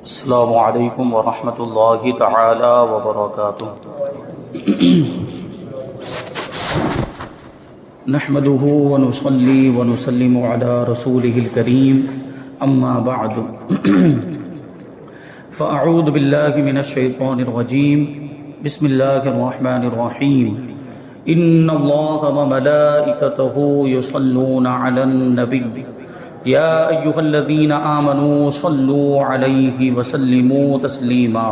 السلام علیکم ورحمۃ اللہ تعالی وبرکاتہ۔ نحمده ونصلي ونسلم على رسوله الكريم اما بعد فاعوذ بالله من الشیطان الرجیم بسم اللہ الرحمن الرحیم ان اللہ وملائکته يصلون على النبی یا ایها الذین آمنوا صلوا علیہ وسلموا تسلیما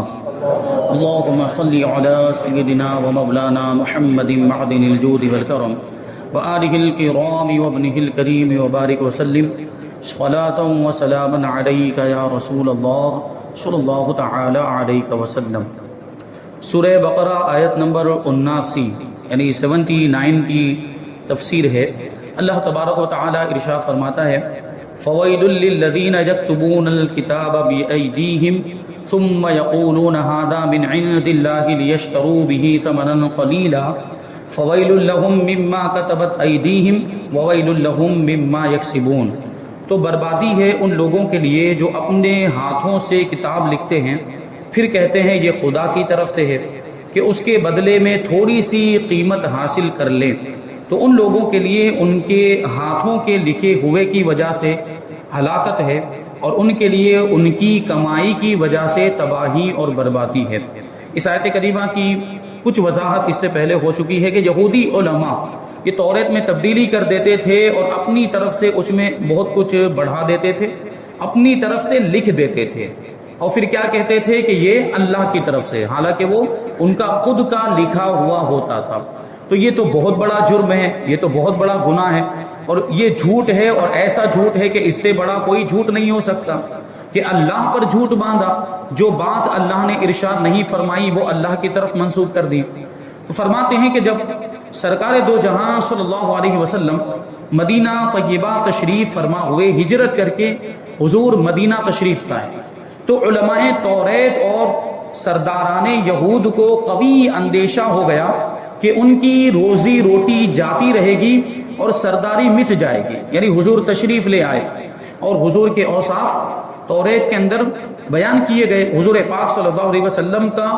اللهم صل علی سیدنا ومولانا محمد معدن الجود والکرم وآلہ الکرام وابنہ الکریم وبارک وسلم صلاة وسلاما علیک یا رسول اللہ صلی اللہ تعالی علیہ وسلم۔ سورہ بقرہ آیت نمبر 79 یعنی 79 کی تفسیر ہے۔ اللہ تبارک و تعالی ارشاد فرماتا ہے فویل للذین یکتبون الکتاب بأیدیہم ثم یقولون ھذا من عند اللہ لیشتروا به ثمنا قلیلا فویل لہم مما کتبت ایدیہم وویل لہم مما یکسبون۔ تو بربادی ہے ان لوگوں کے لیے جو اپنے ہاتھوں سے کتاب لکھتے ہیں پھر کہتے ہیں یہ خدا کی طرف سے ہے کہ اس کے بدلے میں تھوڑی سی قیمت حاصل کر لیں، تو ان لوگوں کے لیے ان کے ہاتھوں کے لکھے ہوئے کی وجہ سے ہلاکت ہے اور ان کے لیے ان کی کمائی کی وجہ سے تباہی اور بربادی ہے۔ اس آیت کریمہ کی کچھ وضاحت اس سے پہلے ہو چکی ہے کہ یہودی علماء یہ توریت میں تبدیلی کر دیتے تھے اور اپنی طرف سے اس میں بہت کچھ بڑھا دیتے تھے، اپنی طرف سے لکھ دیتے تھے اور پھر کیا کہتے تھے کہ یہ اللہ کی طرف سے، حالانکہ وہ ان کا خود کا لکھا ہوا ہوتا تھا۔ تو یہ تو بہت بڑا جرم ہے، یہ تو بہت بڑا گناہ ہے اور یہ جھوٹ ہے، اور ایسا جھوٹ ہے کہ اس سے بڑا کوئی جھوٹ نہیں ہو سکتا کہ اللہ پر جھوٹ باندھا، جو بات اللہ نے ارشاد نہیں فرمائی وہ اللہ کی طرف منسوب کر دی۔ تو فرماتے ہیں کہ جب سرکار دو جہاں صلی اللہ علیہ وسلم مدینہ طیبہ تشریف فرما ہوئے، ہجرت کر کے حضور مدینہ تشریف لائے، تو علماء توریت اور سرداران یہود کو قوی اندیشہ ہو گیا کہ ان کی روزی روٹی جاتی رہے گی اور سرداری مٹ جائے گی۔ یعنی حضور تشریف لے آئے اور حضور کے اوصاف توریت کے اندر بیان کیے گئے، حضور پاک صلی اللہ علیہ وسلم کا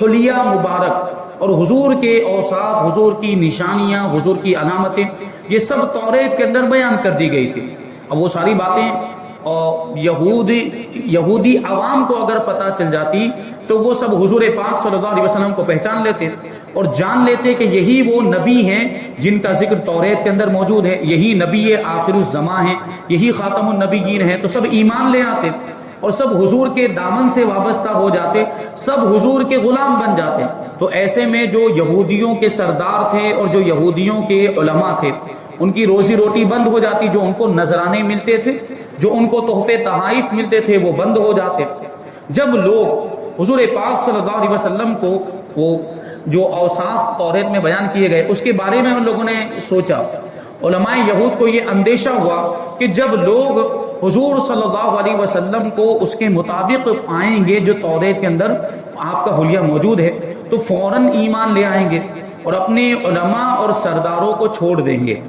حلیہ مبارک اور حضور کے اوصاف، حضور کی نشانیاں، حضور کی علامتیں، یہ سب توریت کے اندر بیان کر دی گئی تھی۔ اب وہ ساری باتیں اور یہودی عوام کو اگر پتہ چل جاتی تو وہ سب حضور پاک صلی اللہ علیہ وسلم کو پہچان لیتے اور جان لیتے کہ یہی وہ نبی ہیں جن کا ذکر توریت کے اندر موجود ہے، یہی نبی آخر الزماں ہیں، یہی خاتم النبیین ہیں، تو سب ایمان لے آتے اور سب حضور کے دامن سے وابستہ ہو جاتے، سب حضور کے غلام بن جاتے۔ تو ایسے میں جو یہودیوں کے سردار تھے اور جو یہودیوں کے علماء تھے ان کی روزی روٹی بند ہو جاتی، جو ان کو نذرانے ملتے تھے، جو ان کو تحفے تحائف ملتے تھے وہ بند ہو جاتے۔ جب لوگ حضور پاک صلی اللہ علیہ وسلم کو وہ جو اوصاف توریت میں بیان کیے گئے اس کے بارے میں ان لوگوں نے سوچا، علماء یہود کو یہ اندیشہ ہوا کہ جب لوگ حضور صلی اللہ علیہ وسلم کو اس کے مطابق پائیں گے جو توریت کے اندر آپ کا حلیہ موجود ہے تو فوراً ایمان لے آئیں گے اور اپنے علماء اور سرداروں کو چھوڑ دیں گے۔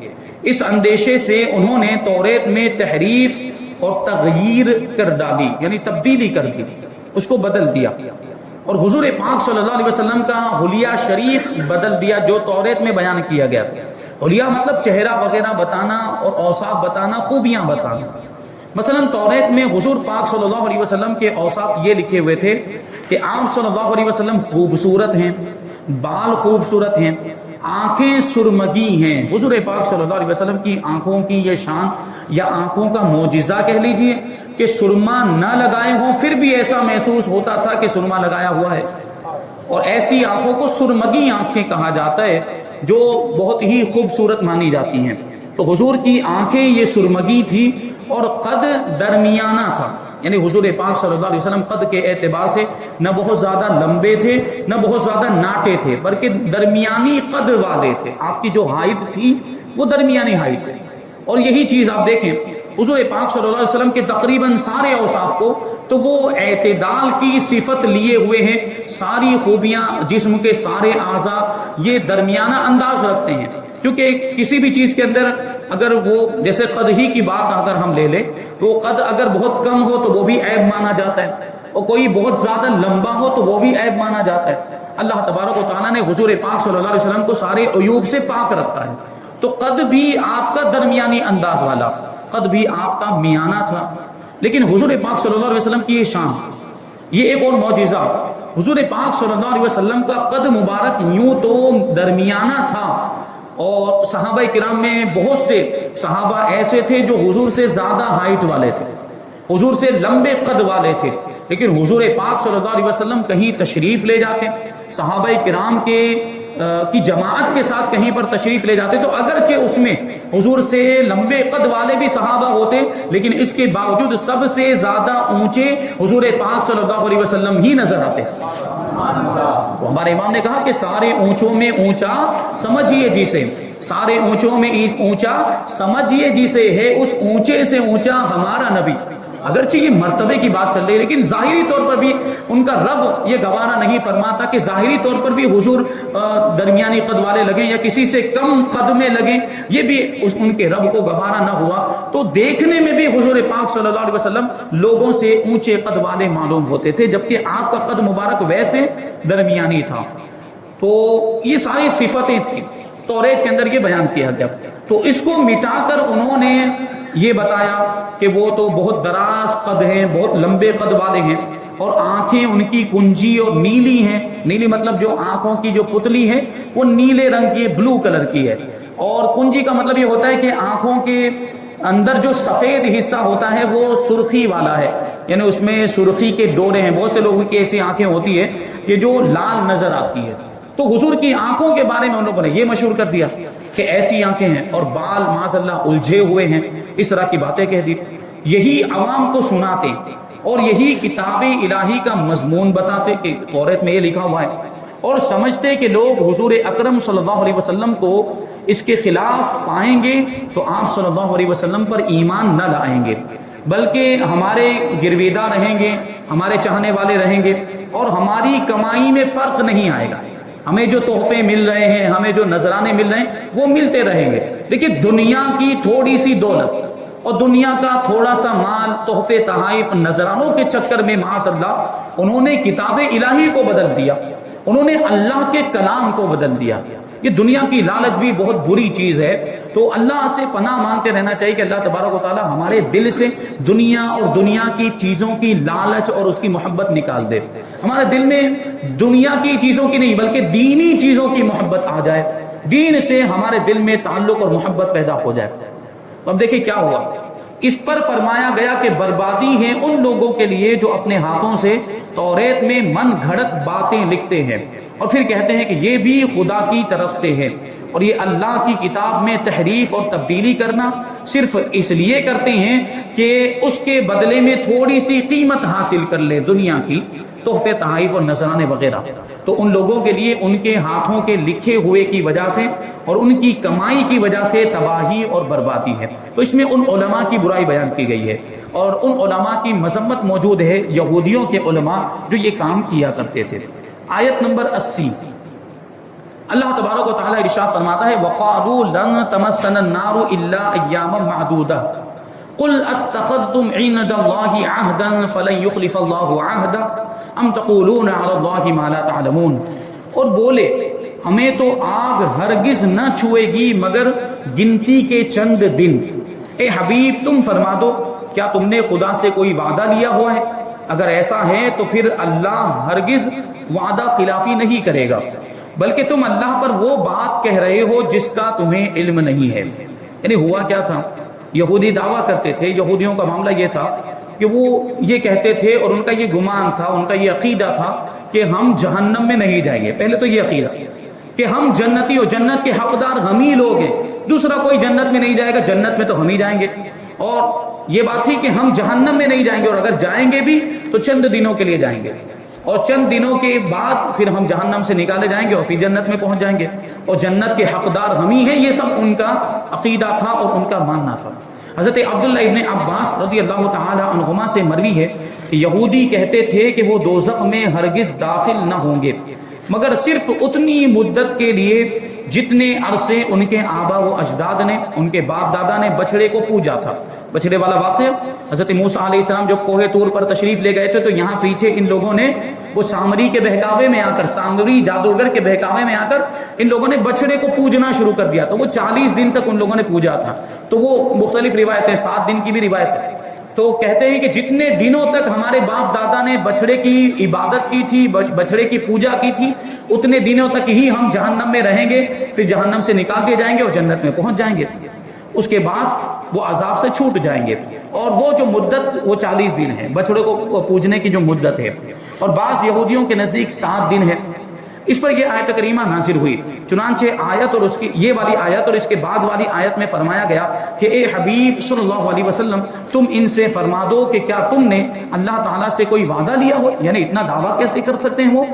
اس اندیشے سے انہوں نے توریت میں تحریف اور تغییر کر ڈالی، یعنی تبدیلی کر دی، اس کو بدل دیا اور حضور پاک صلی اللہ علیہ وسلم کا حلیہ شریف بدل دیا جو توریت میں بیان کیا گیا تھا۔ حلیہ مطلب چہرہ وغیرہ بتانا اور اوصاف بتانا، خوبیاں بتانا۔ مثلا توریت میں حضور پاک صلی اللہ علیہ وسلم کے اوصاف یہ لکھے ہوئے تھے کہ آپ صلی اللہ علیہ وسلم خوبصورت ہیں، بال خوبصورت ہیں، آنکھیں سرمگی ہیں۔ حضور پاک صلی اللہ علیہ وسلم کی آنکھوں کی یہ شان یا آنکھوں کا معجزہ کہہ لیجئے کہ سرما نہ لگائے ہوں پھر بھی ایسا محسوس ہوتا تھا کہ سرما لگایا ہوا ہے، اور ایسی آنکھوں کو سرمگی آنکھیں کہا جاتا ہے جو بہت ہی خوبصورت مانی جاتی ہیں۔ تو حضور کی آنکھیں یہ سرمگی تھی اور قد درمیانہ تھا، یعنی حضور پاک صلی اللہ علیہ وسلم قد کے اعتبار سے نہ بہت زیادہ لمبے تھے نہ بہت زیادہ ناٹے تھے، بلکہ درمیانی قد والے تھے۔ آپ کی جو ہائٹ تھی وہ درمیانی ہائٹ ہے، اور یہی چیز آپ دیکھیں حضور پاک صلی اللہ علیہ وسلم کے تقریباً سارے اوصاف کو تو وہ اعتدال کی صفت لیے ہوئے ہیں، ساری خوبیاں، جسم کے سارے اعضاء یہ درمیانہ انداز رکھتے ہیں، کیونکہ کسی بھی چیز کے اندر اگر وہ جیسے قد ہی کی بات اگر ہم لے لیں تو قد اگر بہت کم ہو تو وہ بھی عیب مانا جاتا ہے، اور کوئی بہت زیادہ لمبا ہو تو وہ بھی عیب مانا جاتا ہے۔ اللہ تبارک و تعالیٰ نے حضور پاک صلی اللہ علیہ وسلم کو سارے عیوب سے پاک رکھا ہے، تو قد بھی آپ کا درمیانی انداز والا، قد بھی آپ کا میانہ تھا۔ لیکن حضور پاک صلی اللہ علیہ وسلم کی یہ شان، یہ ایک اور معجزہ، حضور پاک صلی اللہ علیہ وسلم کا قد مبارک یوں تو درمیانہ تھا، اور صحابہ کرام میں بہت سے صحابہ ایسے تھے جو حضور سے زیادہ ہائٹ والے تھے، حضور سے لمبے قد والے تھے، لیکن حضور پاک صلی اللہ علیہ وسلم کہیں تشریف لے جاتے، صحابہ کرام کی جماعت کے ساتھ کہیں پر تشریف لے جاتے، تو اگرچہ اس میں حضور سے لمبے قد والے بھی صحابہ ہوتے، لیکن اس کے باوجود سب سے زیادہ اونچے حضور پاک صلی اللہ علیہ وسلم ہی نظر آتے۔ ہمارے امام نے کہا کہ سارے اونچوں میں اونچا سمجھیے جسے، سارے اونچوں میں اونچا سمجھیے جسے ہے اس اونچے سے اونچا ہمارا نبی۔ اگرچہ یہ مرتبے کی بات چل رہی ہے، لیکن ظاہری طور پر بھی ان کا رب یہ گوارا نہیں فرماتا کہ ظاہری طور پر بھی حضور درمیانی قد والے لگیں یا کسی سے کم قد میں لگیں، یہ بھی ان کے رب کو گوارا نہ ہوا، تو دیکھنے میں بھی حضور پاک صلی اللہ علیہ وسلم لوگوں سے اونچے قد والے معلوم ہوتے تھے، جبکہ آپ کا قد مبارک ویسے درمیانی تھا۔ تو یہ ساری صفتیں تھیں، توریت کے اندر یہ بیان کیا گیا، تو اس کو مٹا کر انہوں نے یہ بتایا کہ وہ تو بہت دراز قد ہیں، بہت لمبے قد والے ہیں، اور آنکھیں ان کی کنجی اور نیلی ہیں، نیلی مطلب جو آنکھوں کی جو پتلی ہے وہ نیلے رنگ کی ہے، بلو کلر کی ہے، اور کنجی کا مطلب یہ ہوتا ہے کہ آنکھوں کے اندر جو سفید حصہ ہوتا ہے وہ سرخی والا ہے، یعنی اس میں سرخی کے ڈورے ہیں۔ بہت سے لوگوں کی ایسی آنکھیں ہوتی ہے کہ جو لال نظر آتی ہے، تو حضور کی آنکھوں کے بارے میں ان لوگوں نے یہ مشہور کر دیا کہ ایسی آنکھیں ہیں، اور بال معاذ اللہ الجھے ہوئے ہیں، اس طرح کی باتیں کہہ دی۔ یہی عوام کو سناتے اور یہی کتاب الہی کا مضمون بتاتے کہ توریت میں یہ لکھا ہوا ہے، اور سمجھتے کہ لوگ حضور اکرم صلی اللہ علیہ وسلم کو اس کے خلاف پائیں گے تو آپ صلی اللہ علیہ وسلم پر ایمان نہ لائیں گے، بلکہ ہمارے گرویدہ رہیں گے، ہمارے چاہنے والے رہیں گے، اور ہماری کمائی میں فرق نہیں آئے گا، ہمیں جو تحفے مل رہے ہیں، ہمیں جو نذرانے مل رہے ہیں وہ ملتے رہیں گے، لیکن دنیا کی تھوڑی سی دولت اور دنیا کا تھوڑا سا مال، تحفے تحائف نذرانوں کے چکر میں معاذ اللہ انہوں نے کتاب الہی کو بدل دیا، انہوں نے اللہ کے کلام کو بدل دیا۔ یہ دنیا کی لالچ بھی بہت بری چیز ہے، تو اللہ سے پناہ مانگتے رہنا چاہیے کہ اللہ تبارک و تعالی ہمارے دل سے دنیا اور دنیا کی چیزوں کی لالچ اور اس کی محبت نکال دے، ہمارے دل میں دنیا کی چیزوں کی نہیں بلکہ دینی چیزوں کی محبت آ جائے، دین سے ہمارے دل میں تعلق اور محبت پیدا ہو جائے۔ اب دیکھیں کیا ہوا، اس پر فرمایا گیا کہ بربادی ہے ان لوگوں کے لیے جو اپنے ہاتھوں سے توریت میں من گھڑت باتیں لکھتے ہیں، اور پھر کہتے ہیں کہ یہ بھی خدا کی طرف سے ہے، اور یہ اللہ کی کتاب میں تحریف اور تبدیلی کرنا صرف اس لیے کرتے ہیں کہ اس کے بدلے میں تھوڑی سی قیمت حاصل کر لے دنیا کی، تحفے تحائف اور نذرانے وغیرہ۔ تو ان لوگوں کے لیے ان کے ہاتھوں کے لکھے ہوئے کی وجہ سے اور ان کی کمائی کی وجہ سے تباہی اور بربادی ہے۔ تو اس میں ان علماء کی برائی بیان کی گئی ہے، اور ان علماء کی مذمت موجود ہے، یہودیوں کے علماء جو یہ کام کیا کرتے تھے۔ آیت نمبر 80، اللہ تبارک و تعالی ارشاد فرماتا ہے وَقَالُوا لَن تَمَسَّنَا النَّارُ إِلَّا أَيَّامًا مَعْدُودَةً قُلْ أَتَّخَذْتُمْ عِندَ اللَّهِ عَهْدًا فَلَن يُخْلِفَ اللَّهُ عَهْدَهُ أَمْ تَقُولُونَ عَلَى اللَّهِ مَا لَا تَعْلَمُونَ، اور بولے ہمیں تو آگ ہرگز نہ چھوئے گی مگر گنتی کے چند دن، اے حبیب تم فرما دو کیا تم نے خدا سے کوئی وعدہ لیا ہوا ہے؟ اگر ایسا ہے تو پھر اللہ ہرگز وعدہ خلافی نہیں کرے گا، بلکہ تم اللہ پر وہ بات کہہ رہے ہو جس کا تمہیں علم نہیں ہے۔ یعنی ہوا کیا تھا، یہودی دعویٰ کرتے تھے، یہودیوں کا معاملہ یہ تھا کہ وہ یہ کہتے تھے اور ان کا یہ گمان تھا، ان کا یہ عقیدہ تھا کہ ہم جہنم میں نہیں جائیں گے۔ پہلے تو یہ عقیدہ کہ ہم جنتی اور جنت کے حقدار ہم ہی لوگ ہیں، دوسرا کوئی جنت میں نہیں جائے گا، جنت میں تو ہم ہی جائیں گے۔ اور یہ بات تھی کہ ہم جہنم میں نہیں جائیں گے، اور اگر جائیں گے بھی تو چند دنوں کے لیے جائیں گے، اور چند دنوں کے بعد پھر ہم جہنم سے نکالے جائیں گے اور پھر جنت میں پہنچ جائیں گے، اور جنت کے حقدار ہم ہی ہیں۔ یہ سب ان کا عقیدہ تھا اور ان کا ماننا تھا۔ حضرت عبداللہ ابن عباس رضی اللہ تعالی عنہما سے مروی ہے کہ یہودی کہتے تھے کہ وہ دوزخ میں ہرگز داخل نہ ہوں گے مگر صرف اتنی مدت کے لیے جتنے عرصے ان کے آبا و اجداد نے، ان کے باپ دادا نے بچڑے کو پوجا تھا. بچڑے والا واقعہ، حضرت موسیٰ علیہ السلام جب کوہ طور پر تشریف لے گئے تھے تو یہاں پیچھے ان لوگوں نے وہ سامری کے بہکاوے میں آ کر، سامری جادوگر کے بہکاوے میں آ کر ان لوگوں نے بچڑے کو پوجنا شروع کر دیا. تو وہ 40 دن تک ان لوگوں نے پوجا تھا. تو وہ مختلف روایتیں، 7 دن کی بھی روایت ہے. تو کہتے ہیں کہ جتنے دنوں تک ہمارے باپ دادا نے بچڑے کی عبادت کی تھی، بچڑے کی پوجا کی تھی، اتنے دنوں تک ہی ہم جہنم میں رہیں گے. پھر جہنم سے نکال دیے جائیں گے اور جنت میں پہنچ جائیں گے. اس کے بعد وہ عذاب سے چھوٹ جائیں گے. اور وہ جو مدت وہ 40 دن ہے بچڑے کو پوجنے کی جو مدت ہے. اور بعض یہودیوں کے نزدیک 7 دن ہے. اس پر یہ آیت کریمہ نازل ہوئی. چنانچہ آیت اور اس کی یہ والی آیت اور اس کے بعد والی آیت میں فرمایا گیا کہ اے حبیب صلی اللہ علیہ وسلم تم ان سے فرما دو کہ کیا تم نے اللہ تعالیٰ سے کوئی وعدہ لیا ہو؟ یعنی اتنا دعویٰ کیسے کر سکتے ہیں وہ؟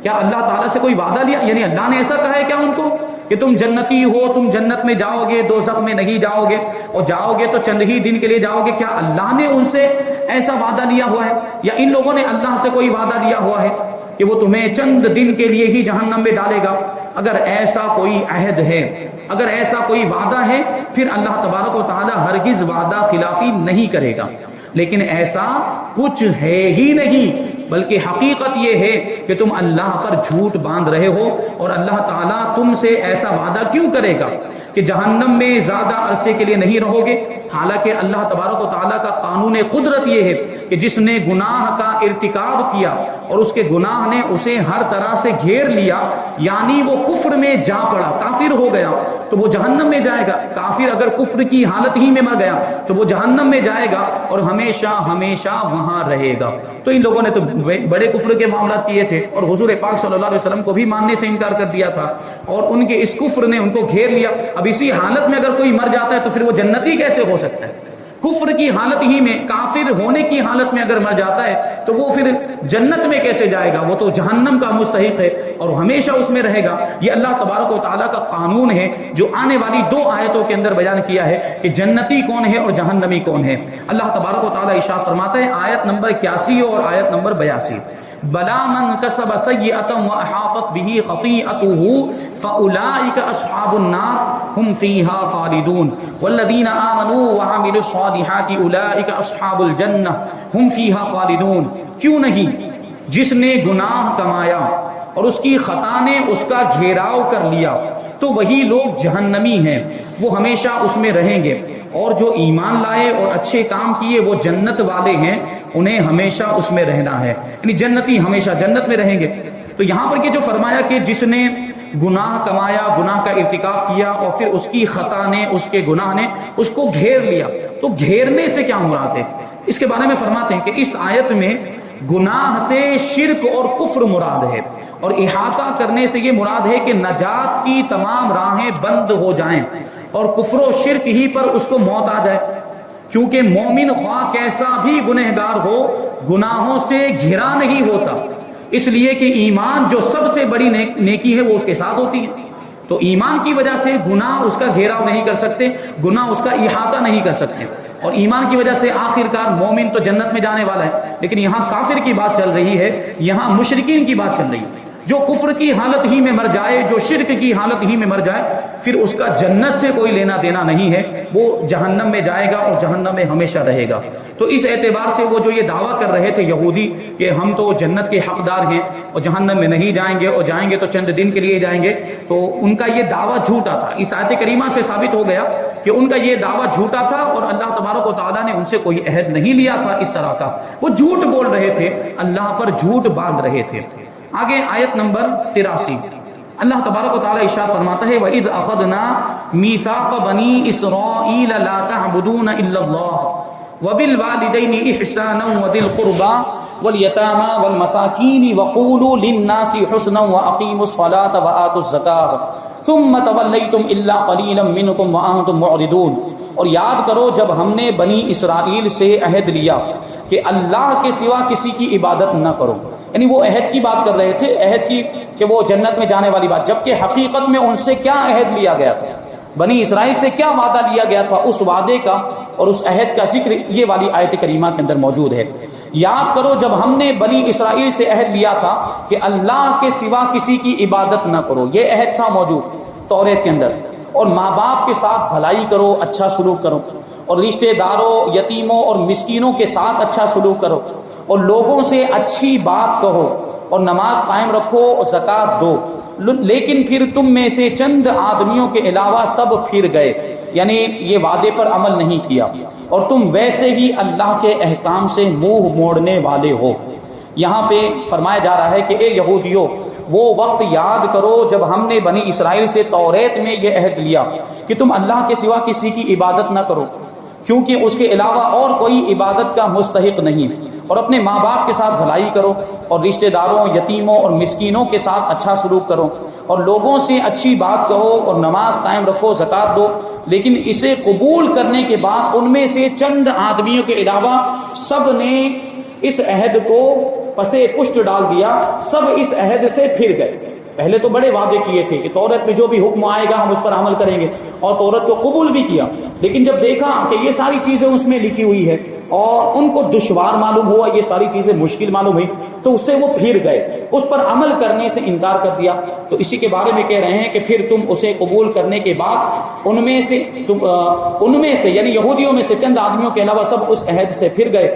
کیا اللہ تعالیٰ سے کوئی وعدہ لیا؟ یعنی اللہ نے ایسا کہا ہے کیا ان کو کہ تم جنتی ہو، تم جنت میں جاؤ گے، دوزخ میں نہیں جاؤ گے، اور جاؤ گے تو چند ہی دن کے لیے جاؤ گے؟ کیا اللہ نے ان سے ایسا وعدہ لیا ہوا ہے؟ یا ان لوگوں نے اللہ سے کوئی وعدہ لیا ہوا ہے کہ وہ تمہیں چند دن کے لیے ہی جہنم میں ڈالے گا؟ اگر ایسا کوئی عہد ہے، اگر ایسا کوئی وعدہ ہے، پھر اللہ تبارک و تعالی ہرگز وعدہ خلافی نہیں کرے گا. لیکن ایسا کچھ ہے ہی نہیں، بلکہ حقیقت یہ ہے کہ تم اللہ پر جھوٹ باندھ رہے ہو. اور اللہ تعالیٰ تم سے ایسا وعدہ کیوں کرے گا کہ جہنم میں زیادہ عرصے کے لیے نہیں رہو گے؟ حالانکہ اللہ تبارک و تعالیٰ کا قانون قدرت یہ ہے کہ جس نے گناہ کا ارتکاب کیا اور اس کے گناہ نے اسے ہر طرح سے گھیر لیا، یعنی وہ کفر میں جا پڑا، کافر ہو گیا، تو وہ جہنم میں جائے گا. کافر اگر کفر کی حالت ہی میں مر گیا تو وہ جہنم میں جائے گا اور ہمیشہ ہمیشہ وہاں رہے گا. تو ان لوگوں نے تو بڑے کفر کے معاملات کیے تھے اور حضور پاک صلی اللہ علیہ وسلم کو بھی ماننے سے انکار کر دیا تھا، اور ان کے اس کفر نے ان کو گھیر لیا. اب اسی حالت میں اگر کوئی مر جاتا ہے تو پھر وہ جنتی کیسے ہو سکتا ہے؟ کفر کی حالت ہی میں، کافر ہونے کی حالت میں اگر مر جاتا ہے تو وہ پھر جنت میں کیسے جائے گا؟ وہ تو جہنم کا مستحق ہے اور ہمیشہ اس میں رہے گا. یہ اللہ تبارک و تعالیٰ کا قانون ہے جو آنے والی 2 آیتوں کے اندر بیان کیا ہے کہ جنتی کون ہے اور جہنمی کون ہے. اللہ تبارک و تعالیٰ ارشاد فرماتا ہے آیت نمبر 81 اور آیت نمبر 82، بلا من کسب سیئۃ واحاطت به خطیئته فاولئک اصحاب النار هم فیها خالدون والذین آمنوا وعملوا الصالحات اولئک اصحاب الجنہ هم فیها خالدون. کیوں نہیں جس نے گناہ کمایا اور اس کی خطا نے اس کا گھیراؤ کر لیا تو وہی لوگ جہنمی ہیں، وہ ہمیشہ اس میں رہیں گے. اور جو ایمان لائے اور اچھے کام کیے وہ جنت والے ہیں، انہیں ہمیشہ اس میں رہنا ہے. یعنی جنتی ہمیشہ جنت میں رہیں گے. تو یہاں پر یہ جو فرمایا کہ جس نے گناہ کمایا، گناہ کا ارتکاب کیا اور پھر اس کی خطا نے، اس کے گناہ نے اس کو گھیر لیا، تو گھیرنے سے کیا مراد ہے؟ اس کے بارے میں فرماتے ہیں کہ اس آیت میں گناہ سے شرک اور کفر مراد ہے، اور احاطہ کرنے سے یہ مراد ہے کہ نجات کی تمام راہیں بند ہو جائیں اور کفر و شرک ہی پر اس کو موت آ جائے. کیونکہ مومن خواہ کیسا بھی گنہگار ہو گناہوں سے گھرا نہیں ہوتا، اس لیے کہ ایمان جو سب سے بڑی نیکی ہے وہ اس کے ساتھ ہوتی ہے. تو ایمان کی وجہ سے گناہ اس کا گھیراؤ نہیں کر سکتے، گناہ اس کا احاطہ نہیں کر سکتے. اور ایمان کی وجہ سے آخرکار مومن تو جنت میں جانے والا ہے. لیکن یہاں کافر کی بات چل رہی ہے، یہاں مشرکین کی بات چل رہی ہے. جو کفر کی حالت ہی میں مر جائے، جو شرک کی حالت ہی میں مر جائے، پھر اس کا جنت سے کوئی لینا دینا نہیں ہے، وہ جہنم میں جائے گا اور جہنم میں ہمیشہ رہے گا. تو اس اعتبار سے وہ جو یہ دعویٰ کر رہے تھے یہودی کہ ہم تو جنت کے حقدار ہیں اور جہنم میں نہیں جائیں گے، اور جائیں گے تو چند دن کے لیے جائیں گے، تو ان کا یہ دعویٰ جھوٹا تھا. اس آیت کریمہ سے ثابت ہو گیا کہ ان کا یہ دعویٰ جھوٹا تھا اور اللہ تبارک و تعالیٰ نے ان سے کوئی عہد نہیں لیا تھا اس طرح کا. وہ جھوٹ بول رہے تھے، اللہ پر جھوٹ باندھ رہے تھے. آگے آیت نمبر 83 اللہ تبارک و تعالیٰ ارشاد فرماتا ہے وَإِذْ أَخَذْنَا مِيثَاقَ بَنِي إِسْرَائِيلَ لَا تَعْبُدُونَ إِلَّا اللَّهَ وَبِالْوَالِدَيْنِ إِحْسَانًا وَذِي الْقُرْبَى وَالْيَتَامَى وَالْمَسَاكِينِ وَقُولُوا لِلنَّاسِ حُسْنًا وَأَقِيمُوا الصَّلَاةَ وَآتُوا الزَّكَاةَ ثُمَّ تَوَلَّيْتُمْ إِلَّا قَلِيلًا مِّنكُمْ وَأَنتُم مُّعْرِضُونَ. اور یاد کرو جب ہم نے بنی اسرائیل سے عہد لیا کہ اللہ کے سوا کسی کی عبادت نہ کرو. یعنی وہ عہد کی بات کر رہے تھے، عہد کی کہ وہ جنت میں جانے والی بات، جبکہ حقیقت میں ان سے کیا عہد لیا گیا تھا، بنی اسرائیل سے کیا وعدہ لیا گیا تھا، اس وعدے کا اور اس عہد کا ذکر یہ والی آیت کریمہ کے اندر موجود ہے. یاد کرو جب ہم نے بنی اسرائیل سے عہد لیا تھا کہ اللہ کے سوا کسی کی عبادت نہ کرو، یہ عہد تھا موجود. توریت کے اندر، اور ماں باپ کے ساتھ بھلائی کرو، اچھا سلوک کرو، اور رشتہ داروں، یتیموں اور مسکینوں کے ساتھ اچھا سلوک کرو، اور لوگوں سے اچھی بات کہو، اور نماز قائم رکھو اور زکوٰۃ دو، لیکن پھر تم میں سے چند آدمیوں کے علاوہ سب پھر گئے، یعنی یہ وعدے پر عمل نہیں کیا، اور تم ویسے ہی اللہ کے احکام سے منہ موڑنے والے ہو۔ یہاں پہ فرمایا جا رہا ہے کہ اے یہودیوں، وہ وقت یاد کرو جب ہم نے بنی اسرائیل سے توریت میں یہ عہد لیا کہ تم اللہ کے سوا کسی کی عبادت نہ کرو، کیونکہ اس کے علاوہ اور کوئی عبادت کا مستحق نہیں، اور اپنے ماں باپ کے ساتھ بھلائی کرو، اور رشتہ داروں، یتیموں اور مسکینوں کے ساتھ اچھا سلوک کرو، اور لوگوں سے اچھی بات کہو، اور نماز قائم رکھو، زکوٰۃ دو، لیکن اسے قبول کرنے کے بعد ان میں سے چند آدمیوں کے علاوہ سب نے اس عہد کو پسے پشت ڈال دیا، سب اس عہد سے پھر گئے۔ پہلے تو بڑے وعدے کیے تھے کہ تورات میں جو بھی حکم آئے گا ہم اس پر عمل کریں گے، اور تورات کو قبول بھی کیا، لیکن جب دیکھا کہ یہ ساری چیزیں اس میں لکھی ہوئی ہے اور ان کو دشوار معلوم ہوا، یہ ساری چیزیں مشکل معلوم ہوئی، تو اس سے وہ پھر گئے، اس پر عمل کرنے سے انکار کر دیا۔ تو اسی کے بارے میں کہہ رہے ہیں کہ پھر تم اسے قبول کرنے کے بعد ان میں سے یعنی یہودیوں میں سے چند آدمیوں کے علاوہ سب اس عہد سے پھر گئے،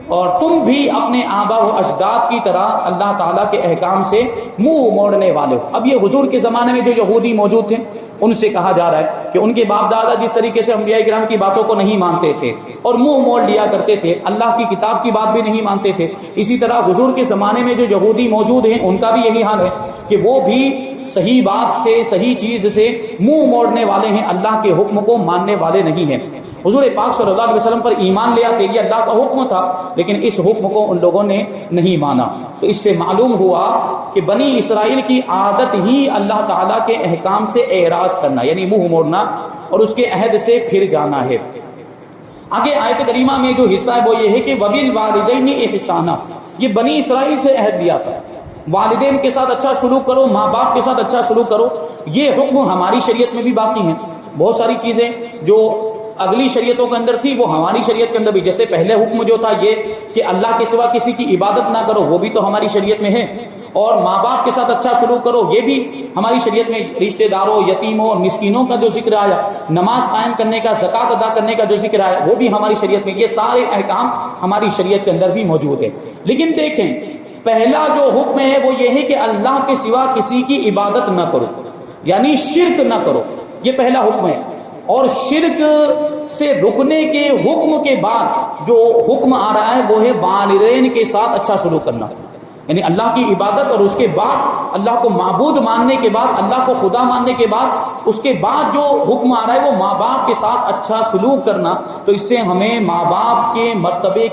اور تم بھی اپنے آبا و اجداد کی طرح اللہ تعالیٰ کے احکام سے منہ موڑنے والے ہو۔ اب یہ حضور کے زمانے میں جو یہودی موجود تھے ان سے کہا جا رہا ہے کہ ان کے باپ دادا جس طریقے سے انبیاء کرام کی باتوں کو نہیں مانتے تھے اور منہ موڑ لیا کرتے تھے، اللہ کی کتاب کی بات بھی نہیں مانتے تھے، اسی طرح حضور کے زمانے میں جو یہودی موجود ہیں ان کا بھی یہی حال ہے کہ وہ بھی صحیح بات سے، صحیح چیز سے منہ موڑنے والے ہیں، اللہ کے حکم کو ماننے والے نہیں ہیں۔ حضور پاک صلی اللہ علیہ وسلم پر ایمان لے آتے، یہ اللہ کا حکم تھا، لیکن اس حکم کو ان لوگوں نے نہیں مانا۔ تو اس سے معلوم ہوا کہ بنی اسرائیل کی عادت ہی اللہ تعالیٰ کے احکام سے اعراض کرنا، یعنی منہ موڑنا اور اس کے عہد سے پھر جانا ہے۔ آگے آیت کریمہ میں جو حصہ ہے وہ یہ ہے کہ وَبِالْوَالِدَيْنِ احسانا، یہ بنی اسرائیل سے عہد لیا تھا، والدین کے ساتھ اچھا سلوک کرو، ماں باپ کے ساتھ اچھا سلوک کرو۔ یہ حکم ہماری شریعت میں بھی باقی ہیں، بہت ساری چیزیں جو اگلی شریعتوں کے اندر تھی وہ ہماری شریعت کے اندر بھی، جیسے پہلے حکم جو تھا یہ کہ اللہ کے سوا کسی کی عبادت نہ کرو، وہ بھی تو ہماری شریعت میں ہے، اور ماں باپ کے ساتھ اچھا سلوک کرو، یہ بھی ہماری شریعت میں، رشتہ داروں، یتیموں اور مسکینوں کا جو ذکر آیا، نماز قائم کرنے کا، زکوٰۃ ادا کرنے کا جو ذکر آیا وہ بھی ہماری شریعت میں، یہ سارے احکام ہماری شریعت کے اندر بھی موجود ہے۔ لیکن دیکھیں، پہلا جو حکم ہے وہ یہ ہے کہ اللہ کے سوا کسی کی عبادت نہ کرو، یعنی شرک نہ کرو، یہ پہلا حکم ہے۔ اور شرک سے رکنے کے حکم کے بعد جو حکم آ رہا ہے وہ ہے والدین کے ساتھ اچھا سلوک کرنا، یعنی اللہ کی عبادت اور اس کے بعد اللہ کو معبود ماننے کے بعد، اللہ کو خدا ماننے کے بعد، اس کے بعد جو حکم آ رہا ہے وہ ماں باپ کے ساتھ اچھا سلوک کرنا۔ تو اس سے ہمیں ماں باپ کے مرتبے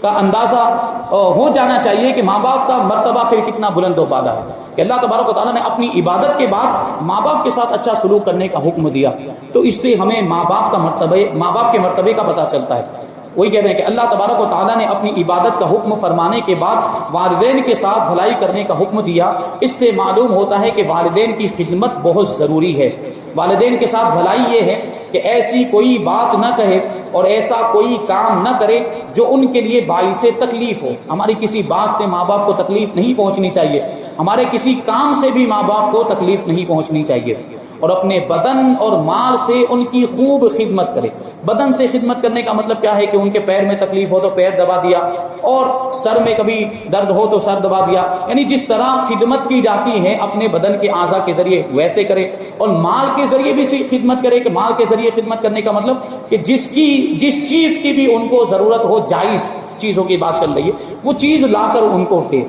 کا اندازہ ہو جانا چاہیے کہ ماں باپ کا مرتبہ پھر کتنا بلند و بالا ہے، کہ اللہ تبارک و تعالیٰ نے اپنی عبادت کے بعد ماں باپ کے ساتھ اچھا سلوک کرنے کا حکم دیا۔ تو اس سے ہمیں ماں باپ کے مرتبے کا پتہ چلتا ہے۔ وہی کہہ رہے ہیں کہ اللہ تبارک و تعالیٰ نے اپنی عبادت کا حکم فرمانے کے بعد والدین کے ساتھ بھلائی کرنے کا حکم دیا۔ اس سے معلوم ہوتا ہے کہ والدین کی خدمت بہت ضروری ہے۔ والدین کے ساتھ بھلائی یہ ہے کہ ایسی کوئی بات نہ کہے اور ایسا کوئی کام نہ کرے جو ان کے لیے باعث تکلیف ہو۔ ہماری کسی بات سے ماں باپ کو تکلیف نہیں پہنچنی چاہیے، ہمارے کسی کام سے بھی ماں باپ کو تکلیف نہیں پہنچنی چاہیے، اور اپنے بدن اور مال سے ان کی خوب خدمت کرے۔ بدن سے خدمت کرنے کا مطلب کیا ہے کہ ان کے پیر میں تکلیف ہو تو پیر دبا دیا، اور سر میں کبھی درد ہو تو سر دبا دیا، یعنی جس طرح خدمت کی جاتی ہے اپنے بدن کے اعضاء کے ذریعے ویسے کرے، اور مال کے ذریعے بھی خدمت کرے۔ کہ مال کے ذریعے خدمت کرنے کا مطلب کہ جس چیز کی بھی ان کو ضرورت ہو، جائز چیزوں کی بات چل رہی ہے، وہ چیز لا کر ان کو دے،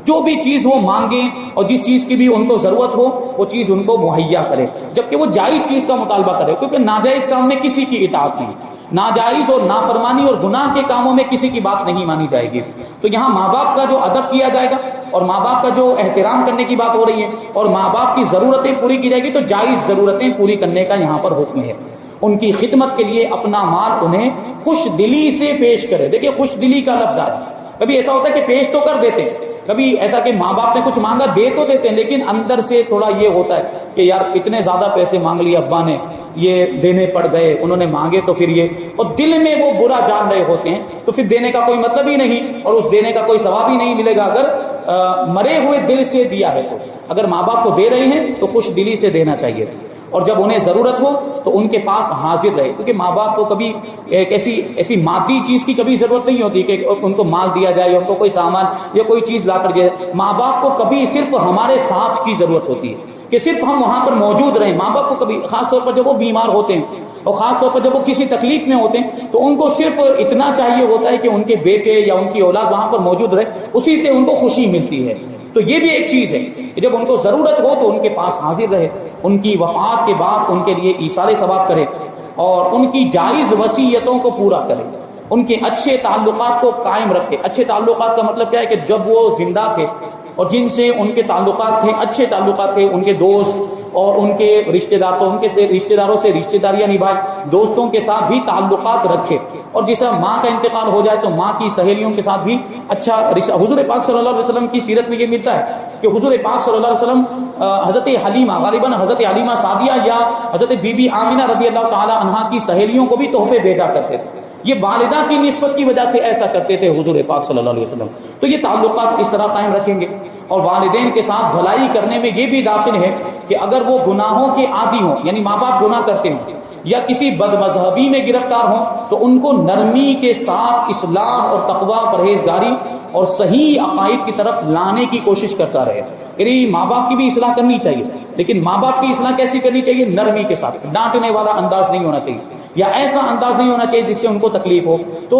جو بھی چیز وہ مانگیں، اور جس چیز کی بھی ان کو ضرورت ہو وہ چیز ان کو مہیا کرے، جبکہ وہ جائز چیز کا مطالبہ کرے، کیونکہ ناجائز کام میں کسی کی اطاعت نہیں، ناجائز اور نافرمانی اور گناہ کے کاموں میں کسی کی بات نہیں مانی جائے گی۔ تو یہاں ماں باپ کا جو ادب کیا جائے گا اور ماں باپ کا جو احترام کرنے کی بات ہو رہی ہے اور ماں باپ کی ضرورتیں پوری کی جائے گی، تو جائز ضرورتیں پوری کرنے کا یہاں پر حکم ہے۔ ان کی خدمت کے لیے اپنا مال انہیں خوش دلی سے پیش کرے۔ دیکھیں خوش دلی کا لفظ ہے، کبھی ایسا ہوتا ہے کہ پیش تو کر دیتے ہیں، کبھی ایسا کہ ماں باپ نے کچھ مانگا دے تو دیتے ہیں، لیکن اندر سے تھوڑا یہ ہوتا ہے کہ یار اتنے زیادہ پیسے مانگ لیے ابا نے، یہ دینے پڑ گئے، انہوں نے مانگے تو پھر یہ، اور دل میں وہ برا جان رہے ہوتے ہیں، تو پھر دینے کا کوئی مطلب ہی نہیں، اور اس دینے کا کوئی ثواب ہی نہیں ملے گا اگر مرے ہوئے دل سے دیا ہے تو۔ اگر ماں باپ کو دے رہے ہیں تو خوش دلی سے دینا چاہیے، اور جب انہیں ضرورت ہو تو ان کے پاس حاضر رہے، کیونکہ ماں باپ کو کبھی ایک ایسی مادی چیز کی کبھی ضرورت نہیں ہوتی کہ ان کو مال دیا جائے یا ان کو کوئی سامان یا کوئی چیز لا کر دیا جائے۔ ماں باپ کو کبھی صرف ہمارے ساتھ کی ضرورت ہوتی ہے کہ صرف ہم وہاں پر موجود رہیں۔ ماں باپ کو کبھی، خاص طور پر جب وہ بیمار ہوتے ہیں اور خاص طور پر جب وہ کسی تکلیف میں ہوتے ہیں، تو ان کو صرف اتنا چاہیے ہوتا ہے کہ ان کے بیٹے یا ان کی اولاد وہاں پر موجود رہے، اسی سے ان کو خوشی ملتی ہے۔ تو یہ بھی ایک چیز ہے کہ جب ان کو ضرورت ہو تو ان کے پاس حاضر رہے، ان کی وفات کے بعد ان کے لیے ایصال ثواب کرے اور ان کی جائز وصیتوں کو پورا کرے، ان کے اچھے تعلقات کو قائم رکھے۔ اچھے تعلقات کا مطلب کیا ہے کہ جب وہ زندہ تھے اور جن سے ان کے تعلقات تھے، اچھے تعلقات تھے، ان کے دوست اور ان کے رشتہ دار، تو ان کے رشتہ داروں سے رشتہ داریاں نبھائے، دوستوں کے ساتھ بھی تعلقات رکھے، اور جیسا ماں کا انتقال ہو جائے تو ماں کی سہیلیوں کے ساتھ بھی اچھا رشتہ۔ حضور پاک صلی اللہ علیہ وسلم کی سیرت میں یہ ملتا ہے کہ حضور پاک صلی اللہ علیہ وسلم حضرت حلیمہ، غالباً حضرت حلیمہ سعدیہ یا حضرت بی بی آمنہ رضی اللہ تعالی عنہا کی سہیلیوں کو بھی تحفے بھیجا کرتے تھے۔ یہ والدہ کی نسبت کی وجہ سے ایسا کرتے تھے حضور پاک صلی اللہ علیہ وسلم۔ تو یہ تعلقات اس طرح قائم رکھیں گے، اور والدین کے ساتھ بھلائی کرنے میں یہ بھی داخل ہے کہ اگر وہ گناہوں کے عادی ہوں، یعنی ماں باپ گناہ کرتے ہوں یا کسی بد مذہبی میں گرفتار ہوں، تو ان کو نرمی کے ساتھ اصلاح اور تقوی، پرہیزگاری اور صحیح عقائد کی طرف لانے کی کوشش کرتا رہے۔ یعنی ماں باپ کی بھی اصلاح کرنی چاہیے، لیکن ماں باپ کی اصلاح کیسی کرنی چاہیے؟ نرمی کے ساتھ، ڈانٹنے والا انداز نہیں ہونا چاہیے یا ایسا انداز نہیں ہونا چاہیے جس سے ان کو تکلیف ہو۔ تو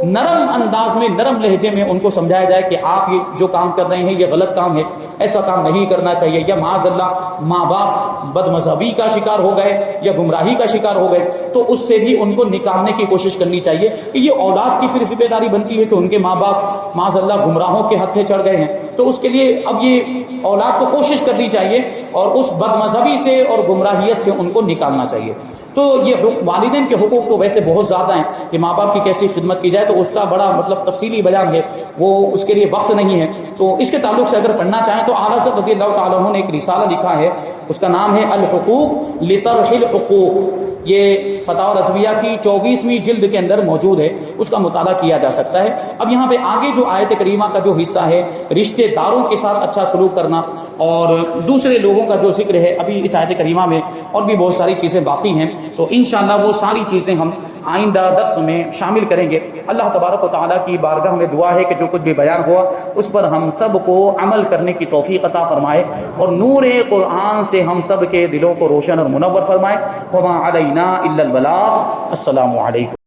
نرم انداز میں، نرم لہجے میں ان کو سمجھایا جائے کہ آپ یہ جو کام کر رہے ہیں یہ غلط کام ہے، ایسا کام نہیں کرنا چاہیے، یا معاذ اللہ ماں باپ بد مذہبی کا شکار ہو گئے یا گمراہی کا شکار ہو گئے تو اس سے بھی ان کو نکالنے کی کوشش کرنی چاہیے کہ یہ اولاد کی پھر ذمہ داری بنتی ہے کہ ان کے ماں باپ معاذ اللہ گمراہوں کے ہتھے چڑھ گئے ہیں، تو اس کے لیے اب یہ اولاد کو کوشش کرنی چاہیے اور اس بد مذہبی سے اور گمراہیت سے ان کو نکالنا چاہیے۔ تو یہ والدین کے حقوق تو ویسے بہت زیادہ ہیں کہ ماں باپ کی کیسی خدمت کی جائے، تو اس کا بڑا تفصیلی بیان ہے، وہ اس کے لیے وقت نہیں ہے۔ تو اس کے تعلق سے اگر پڑھنا چاہیں تو اعلیٰ حضرت رضی اللہ تعالیٰ عنہ نے ایک رسالہ لکھا ہے، اس کا نام ہے الحقوق لطرح العقوق۔ یہ فتاوی رضویہ کی 24ویں جلد کے اندر موجود ہے، اس کا مطالعہ کیا جا سکتا ہے۔ اب یہاں پہ آگے جو آیت کریمہ کا جو حصہ ہے رشتہ داروں کے ساتھ اچھا سلوک کرنا اور دوسرے لوگوں کا جو ذکر ہے، ابھی اس آیت کریمہ میں اور بھی بہت ساری چیزیں باقی ہیں، تو انشاءاللہ وہ ساری چیزیں ہم آئندہ درس میں شامل کریں گے۔ اللہ تبارک و تعالیٰ کی بارگاہ میں دعا ہے کہ جو کچھ بھی بیان ہوا اس پر ہم سب کو عمل کرنے کی توفیق عطا فرمائے اور نور قرآن سے ہم سب کے دلوں کو روشن اور منور فرمائے۔ وما علینا الا البلاغ۔ السلام علیکم۔